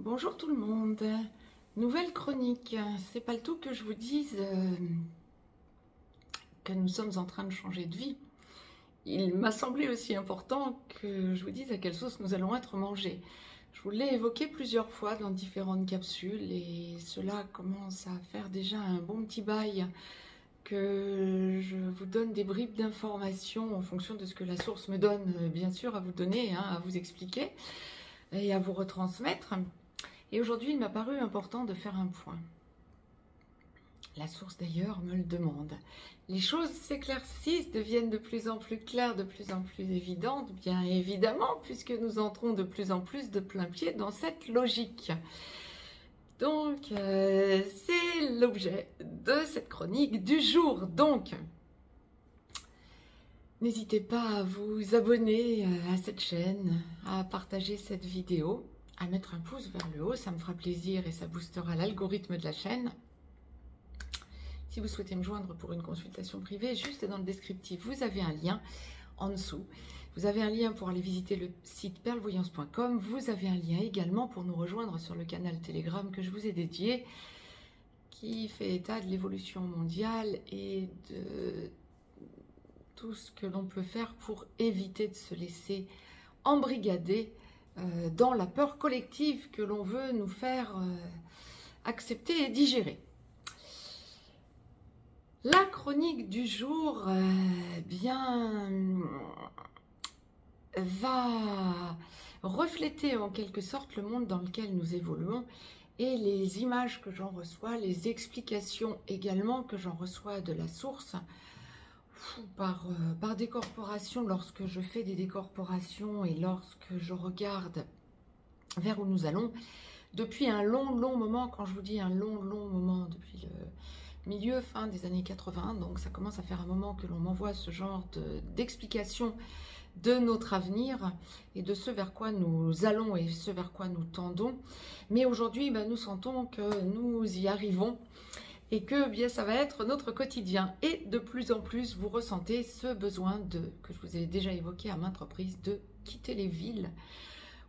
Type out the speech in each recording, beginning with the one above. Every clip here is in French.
Bonjour tout le monde, nouvelle chronique. C'est pas le tout que je vous dise que nous sommes en train de changer de vie. Il m'a semblé aussi important que je vous dise à quelle sauce nous allons être mangés. Je vous l'ai évoqué plusieurs fois dans différentes capsules et cela commence à faire déjà un bon petit bail que je vous donne des bribes d'informations en fonction de ce que la source me donne, bien sûr, à vous donner, à vous expliquer et à vous retransmettre. Et aujourd'hui, il m'a paru important de faire un point. La source d'ailleurs me le demande. Les choses s'éclaircissent, deviennent de plus en plus claires, de plus en plus évidentes, bien évidemment, puisque nous entrons de plus en plus de plein pied dans cette logique. Donc, c'est l'objet de cette chronique du jour. Donc, n'hésitez pas à vous abonner à cette chaîne, à partager cette vidéo, à mettre un pouce vers le haut, ça me fera plaisir et ça boostera l'algorithme de la chaîne. Si vous souhaitez me joindre pour une consultation privée, juste dans le descriptif, vous avez un lien en dessous. Vous avez un lien pour aller visiter le site perlevoyance.com. Vous avez un lien également pour nous rejoindre sur le canal Telegram que je vous ai dédié, qui fait état de l'évolution mondiale et de tout ce que l'on peut faire pour éviter de se laisser embrigader dans la peur collective que l'on veut nous faire accepter et digérer. La chronique du jour va refléter en quelque sorte le monde dans lequel nous évoluons et les images que j'en reçois, les explications également que j'en reçois de la source par des corporations, lorsque je fais des décorporations et lorsque je regarde vers où nous allons, depuis un long moment, quand je vous dis un long moment, depuis le milieu, fin des années 80, donc ça commence à faire un moment que l'on m'envoie ce genre d'explications de notre avenir et de ce vers quoi nous allons et ce vers quoi nous tendons. Mais aujourd'hui, nous sentons que nous y arrivons et que bien ça va être notre quotidien. Et de plus en plus, vous ressentez ce besoin que je vous ai déjà évoqué à maintes reprises, de quitter les villes,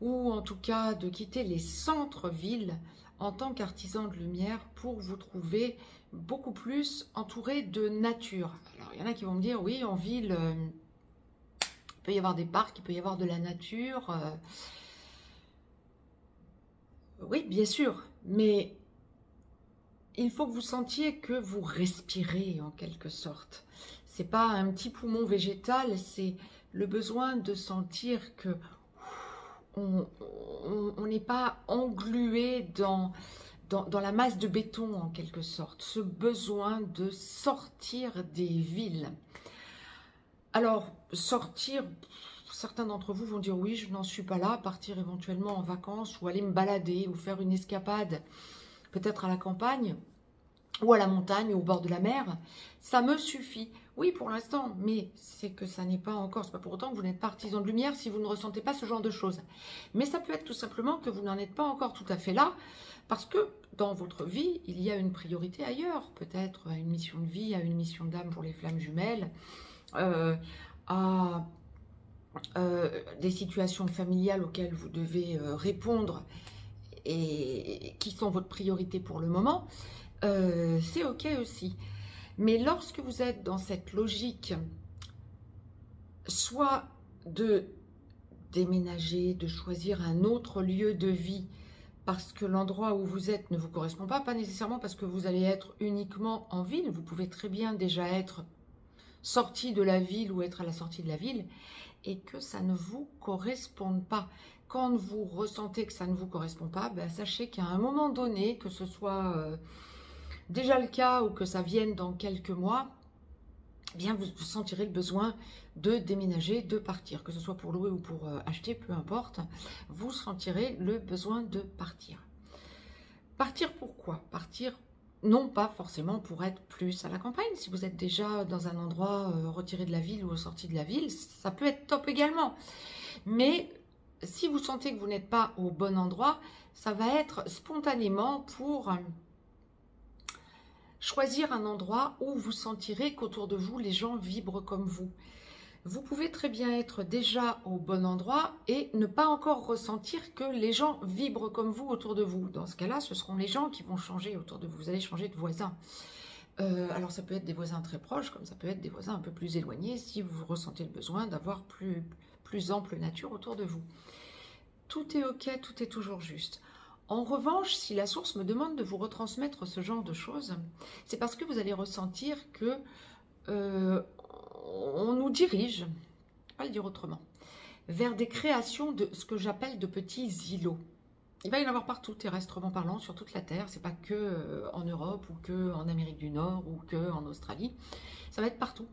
ou en tout cas de quitter les centres-villes en tant qu'artisan de lumière pour vous trouver beaucoup plus entouré de nature. Alors il y en a qui vont me dire, oui, en ville, il peut y avoir des parcs, il peut y avoir de la nature. Oui, bien sûr, mais il faut que vous sentiez que vous respirez en quelque sorte. C'est pas un petit poumon végétal, c'est le besoin de sentir que on n'est pas englué dans la masse de béton en quelque sorte. Ce besoin de sortir des villes. Alors, sortir, certains d'entre vous vont dire oui, je n'en suis pas là, partir éventuellement en vacances ou aller me balader ou faire une escapade, peut-être à la campagne ou à la montagne ou au bord de la mer, ça me suffit. Oui, pour l'instant, mais c'est que ça n'est pas encore, c'est pas pour autant que vous n'êtes pas artisan de lumière si vous ne ressentez pas ce genre de choses. Mais ça peut être tout simplement que vous n'en êtes pas encore tout à fait là, parce que dans votre vie, il y a une priorité ailleurs, peut-être à une mission de vie, à une mission d'âme pour les flammes jumelles, à des situations familiales auxquelles vous devez répondre et qui sont votre priorité pour le moment. C'est ok aussi. Mais lorsque vous êtes dans cette logique, soit de déménager, de choisir un autre lieu de vie, parce que l'endroit où vous êtes ne vous correspond pas nécessairement parce que vous allez être uniquement en ville, vous pouvez très bien déjà être sorti de la ville ou être à la sortie de la ville, et que ça ne vous corresponde pas. Quand vous ressentez que ça ne vous correspond pas, sachez qu'à un moment donné, que ce soit déjà le cas ou que ça vienne dans quelques mois, vous sentirez le besoin de déménager, de partir, que ce soit pour louer ou pour acheter, peu importe, vous sentirez le besoin de partir. Partir pourquoi? Partir non pas forcément pour être plus à la campagne. Si vous êtes déjà dans un endroit retiré de la ville ou sorti de la ville, ça peut être top également. Mais si vous sentez que vous n'êtes pas au bon endroit, ça va être spontanément pour choisir un endroit où vous sentirez qu'autour de vous, les gens vibrent comme vous. Vous pouvez très bien être déjà au bon endroit et ne pas encore ressentir que les gens vibrent comme vous autour de vous. Dans ce cas-là, ce seront les gens qui vont changer autour de vous. Vous allez changer de voisin. Alors ça peut être des voisins très proches, comme ça peut être des voisins un peu plus éloignés si vous ressentez le besoin d'avoir plus ample nature autour de vous. Tout est ok, tout est toujours juste. En revanche, si la source me demande de vous retransmettre ce genre de choses, c'est parce que vous allez ressentir que on nous dirige, je ne vais pas le dire autrement, vers des créations de ce que j'appelle de petits îlots. Il va y en avoir partout, terrestrement parlant, sur toute la Terre. C'est pas que en Europe ou que en Amérique du Nord ou que en Australie. Ça va être partout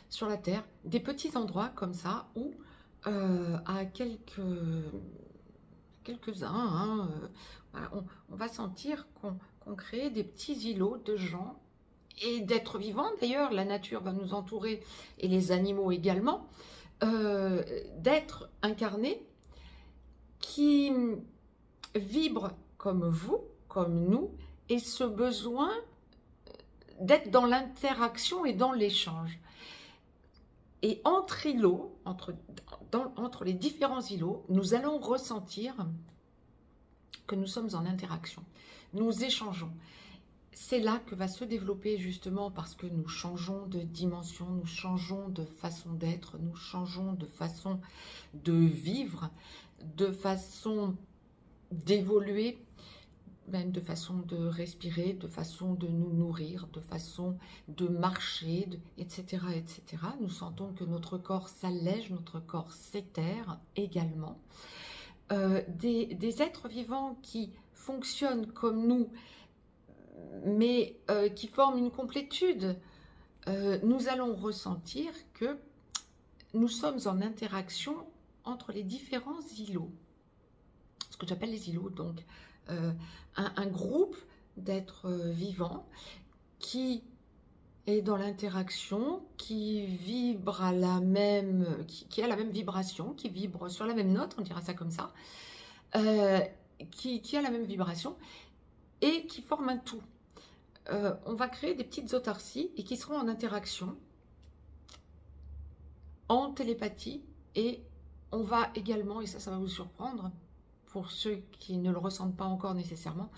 sur la Terre, des petits endroits comme ça où à quelques-uns, voilà, on va sentir qu'on crée des petits îlots de gens et d'êtres vivants. D'ailleurs, la nature va nous entourer et les animaux également, d'êtres incarnés qui vibrent comme vous, comme nous, et ce besoin d'être dans l'interaction et dans l'échange. Et entre îlots, entre les différents îlots, nous allons ressentir que nous sommes en interaction. Nous échangeons. C'est là que va se développer justement parce que nous changeons de dimension, nous changeons de façon d'être, nous changeons de façon de vivre, de façon d'évoluer, même de façon de respirer, de façon de nous nourrir, de façon de marcher, etc., etc. Nous sentons que notre corps s'allège, notre corps s'éthère également. Des êtres vivants qui fonctionnent comme nous, mais qui forment une complétude, nous allons ressentir que nous sommes en interaction entre les différents îlots. Ce que j'appelle les îlots, donc un groupe d'êtres vivants qui est dans l'interaction, qui vibre à la même, qui a la même vibration, qui vibre sur la même note, on dira ça comme ça, qui a la même vibration et qui forme un tout. On va créer des petites autarcies et qui seront en interaction, en télépathie, et on va également, et ça va vous surprendre, pour ceux qui ne le ressentent pas encore nécessairement,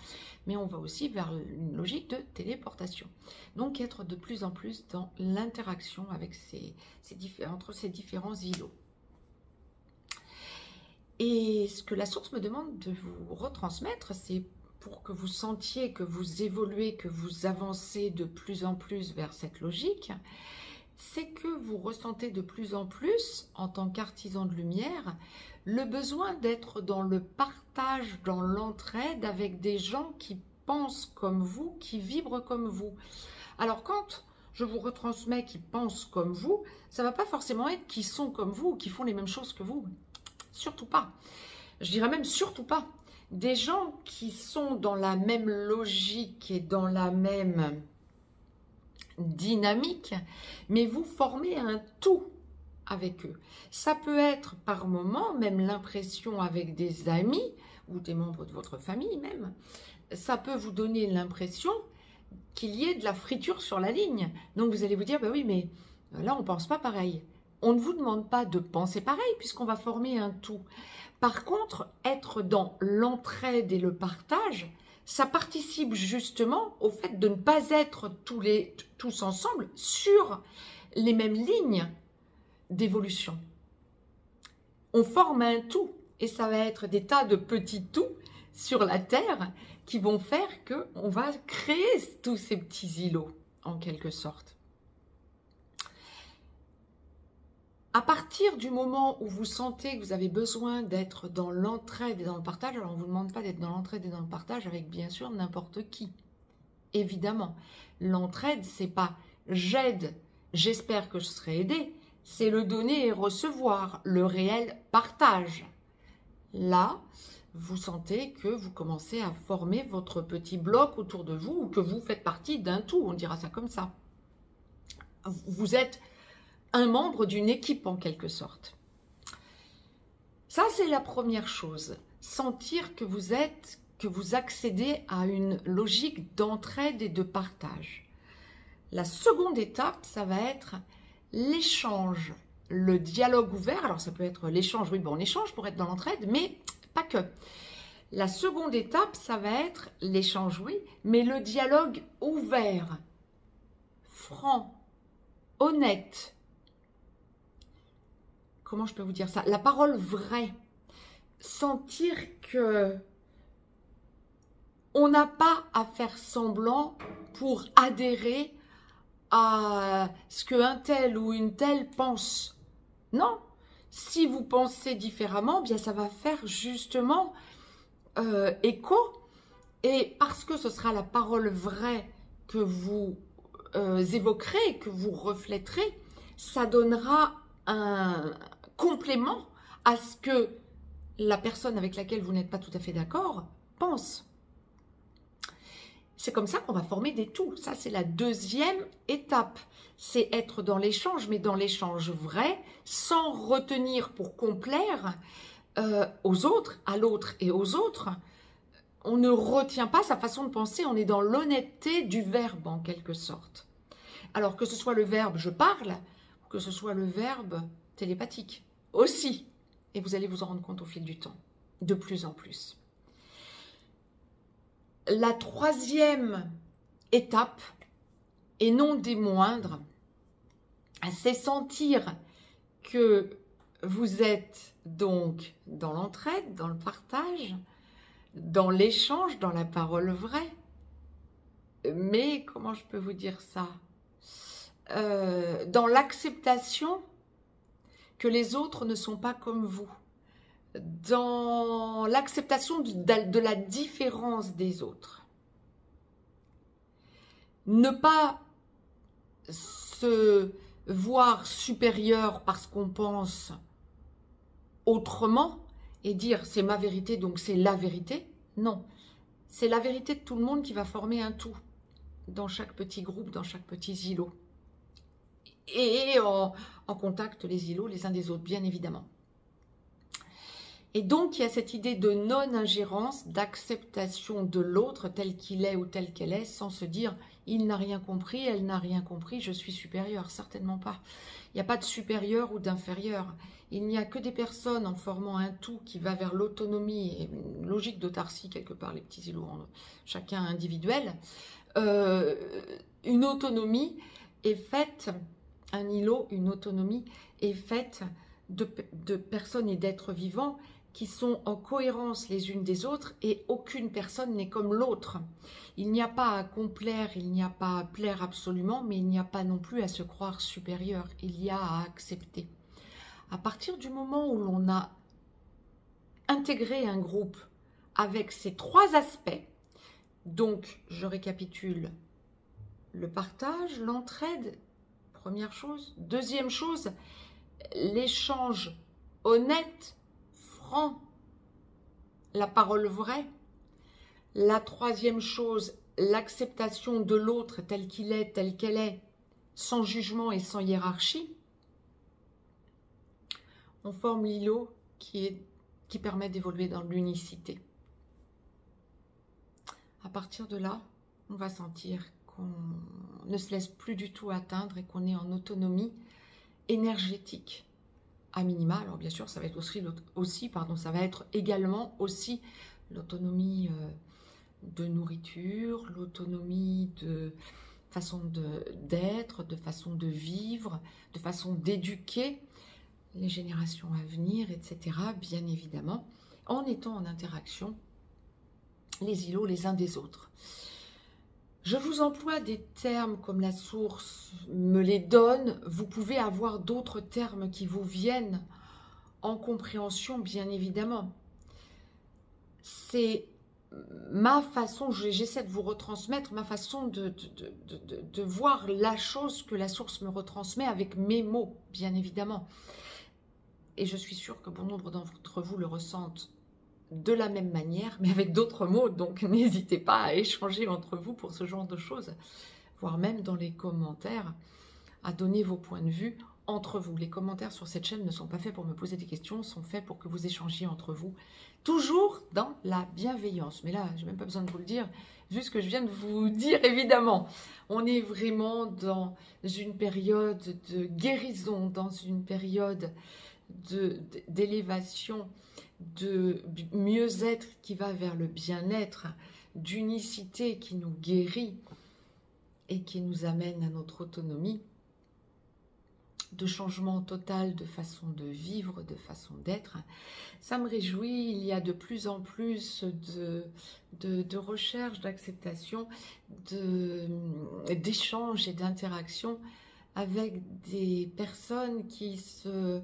mais on va aussi vers une logique de téléportation. Donc être de plus en plus dans l'interaction avec entre ces différents îlots. Et ce que la source me demande de vous retransmettre, c'est pour que vous sentiez que vous évoluez, que vous avancez de plus en plus vers cette logique, c'est que vous ressentez de plus en plus, en tant qu'artisan de lumière, le besoin d'être dans le partage, dans l'entraide avec des gens qui pensent comme vous, qui vibrent comme vous. Alors quand je vous retransmets qui pensent comme vous, ça ne va pas forcément être qui sont comme vous ou qui font les mêmes choses que vous. Surtout pas. Je dirais même surtout pas. Des gens qui sont dans la même logique et dans la même dynamique, mais vous formez un tout avec eux. Ça peut être par moment même l'impression avec des amis ou des membres de votre famille même. Ça peut vous donner l'impression qu'il y ait de la friture sur la ligne. Donc vous allez vous dire, bah oui, mais là on ne pense pas pareil. On ne vous demande pas de penser pareil puisqu'on va former un tout. Par contre, être dans l'entraide et le partage, ça participe justement au fait de ne pas être tous ensemble sur les mêmes lignes d'évolution. On forme un tout et ça va être des tas de petits tout sur la Terre qui vont faire qu'on va créer tous ces petits îlots en quelque sorte. À partir du moment où vous sentez que vous avez besoin d'être dans l'entraide et dans le partage, alors on ne vous demande pas d'être dans l'entraide et dans le partage avec bien sûr n'importe qui. Évidemment, l'entraide, c'est pas j'aide, j'espère que je serai aidé, c'est le donner et recevoir, le réel partage. Là, vous sentez que vous commencez à former votre petit bloc autour de vous ou que vous faites partie d'un tout, on dira ça comme ça. Vous êtes un membre d'une équipe en quelque sorte. Ça, c'est la première chose. Sentir que vous accédez à une logique d'entraide et de partage. La seconde étape, ça va être l'échange, le dialogue ouvert. Alors ça peut être l'échange, oui, bon, on échange pour être dans l'entraide, mais pas que. La seconde étape, ça va être l'échange, oui, mais le dialogue ouvert, franc, honnête. Comment je peux vous dire ça? La parole vraie. Sentir que on n'a pas à faire semblant pour adhérer à ce qu'un tel ou une telle pense. Non. Si vous pensez différemment, bien ça va faire justement écho. Et parce que ce sera la parole vraie que vous évoquerez, que vous reflèterez, ça donnera un complément à ce que la personne avec laquelle vous n'êtes pas tout à fait d'accord pense. C'est comme ça qu'on va former des tout. Ça, c'est la deuxième étape. C'est être dans l'échange, mais dans l'échange vrai, sans retenir pour complaire aux autres, à l'autre et aux autres. On ne retient pas sa façon de penser, on est dans l'honnêteté du verbe en quelque sorte. Alors que ce soit le verbe « je parle », que ce soit le verbe télépathique aussi. Et vous allez vous en rendre compte au fil du temps, de plus en plus. La troisième étape, et non des moindres, c'est sentir que vous êtes donc dans l'entraide, dans le partage, dans l'échange, dans la parole vraie. Mais comment je peux vous dire ça? Dans l'acceptation que les autres ne sont pas comme vous. Dans l'acceptation de la différence des autres. Ne pas se voir supérieur parce qu'on pense autrement et dire c'est ma vérité donc c'est la vérité. Non, c'est la vérité de tout le monde qui va former un tout dans chaque petit groupe, dans chaque petit îlot. Et en contact les îlots les uns des autres, bien évidemment. Et donc, il y a cette idée de non-ingérence, d'acceptation de l'autre tel qu'il est ou tel qu'elle est, sans se dire « il n'a rien compris, elle n'a rien compris, je suis supérieur ». Certainement pas. Il n'y a pas de supérieur ou d'inférieur. Il n'y a que des personnes en formant un tout qui va vers l'autonomie et une logique d'autarcie quelque part, les petits îlots, chacun individuel. Une autonomie est faite, un îlot, une autonomie est faite de personnes et d'êtres vivants qui sont en cohérence les unes des autres et aucune personne n'est comme l'autre. Il n'y a pas à complaire, il n'y a pas à plaire absolument, mais il n'y a pas non plus à se croire supérieur. Il y a à accepter. À partir du moment où l'on a intégré un groupe avec ces trois aspects, donc je récapitule, le partage, l'entraide, première chose. Deuxième chose, l'échange honnête, franc, la parole vraie. La troisième chose, l'acceptation de l'autre tel qu'il est, telle qu'elle est, sans jugement et sans hiérarchie. On forme l'îlot qui permet d'évoluer dans l'unicité. À partir de là, on va sentir qu'on ne se laisse plus du tout atteindre et qu'on est en autonomie énergétique. À minima, alors bien sûr, ça va être ça va être également aussi l'autonomie de nourriture, l'autonomie de façon d'être, de façon de vivre, de façon d'éduquer les générations à venir, etc. Bien évidemment, en étant en interaction les îlots les uns des autres. Je vous emploie des termes comme la source me les donne. Vous pouvez avoir d'autres termes qui vous viennent en compréhension, bien évidemment. C'est ma façon, j'essaie de vous retransmettre ma façon de voir la chose que la source me retransmet avec mes mots, bien évidemment. Et je suis sûre que bon nombre d'entre vous le ressentent de la même manière, mais avec d'autres mots, donc n'hésitez pas à échanger entre vous pour ce genre de choses, voire même dans les commentaires, à donner vos points de vue entre vous. Les commentaires sur cette chaîne ne sont pas faits pour me poser des questions, sont faits pour que vous échangiez entre vous, toujours dans la bienveillance. Mais là, je n'ai même pas besoin de vous le dire, juste que je viens de vous dire, évidemment. On est vraiment dans une période de guérison, dans une période d'élévation, de mieux-être qui va vers le bien-être, d'unicité qui nous guérit et qui nous amène à notre autonomie, de changement total de façon de vivre, de façon d'être. Ça me réjouit, il y a de plus en plus de recherche, d'acceptation, d'échanges et d'interactions avec des personnes qui se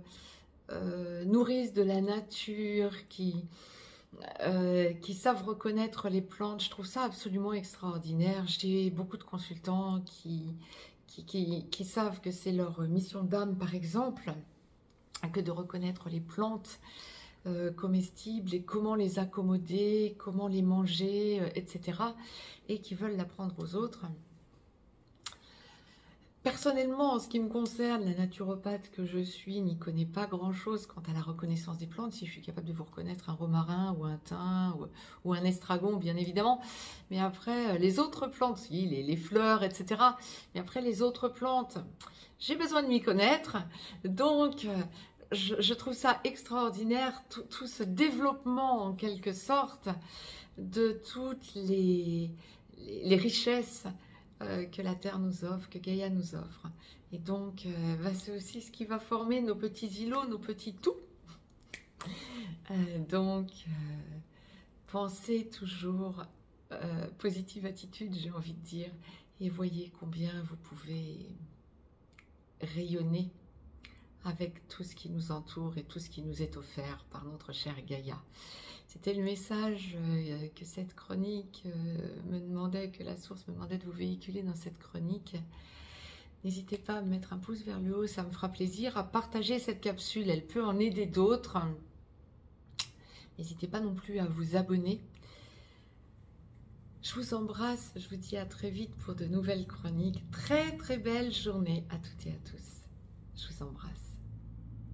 nourrissent de la nature, qui savent reconnaître les plantes. Je trouve ça absolument extraordinaire. J'ai beaucoup de consultants qui savent que c'est leur mission d'âme, par exemple, que de reconnaître les plantes comestibles et comment les accommoder, comment les manger, etc. Et qui veulent l'apprendre aux autres. Personnellement, en ce qui me concerne, la naturopathe que je suis n'y connaît pas grand-chose quant à la reconnaissance des plantes. Si je suis capable de vous reconnaître un romarin ou un thym ou un estragon, bien évidemment. Mais après, les autres plantes, oui, les fleurs, etc. Mais après, les autres plantes, j'ai besoin de m'y connaître. Donc, je trouve ça extraordinaire, tout ce développement, en quelque sorte, de toutes les richesses que la Terre nous offre, que Gaïa nous offre. Et donc, c'est aussi ce qui va former nos petits îlots, nos petits tout. Pensez toujours positive attitude, j'ai envie de dire, et voyez combien vous pouvez rayonner avec tout ce qui nous entoure et tout ce qui nous est offert par notre chère Gaïa. C'était le message que cette chronique me demandait, que la source me demandait de vous véhiculer dans cette chronique. N'hésitez pas à me mettre un pouce vers le haut, ça me fera plaisir, à partager cette capsule, elle peut en aider d'autres. N'hésitez pas non plus à vous abonner. Je vous embrasse, je vous dis à très vite pour de nouvelles chroniques. Très très belle journée à toutes et à tous. Je vous embrasse.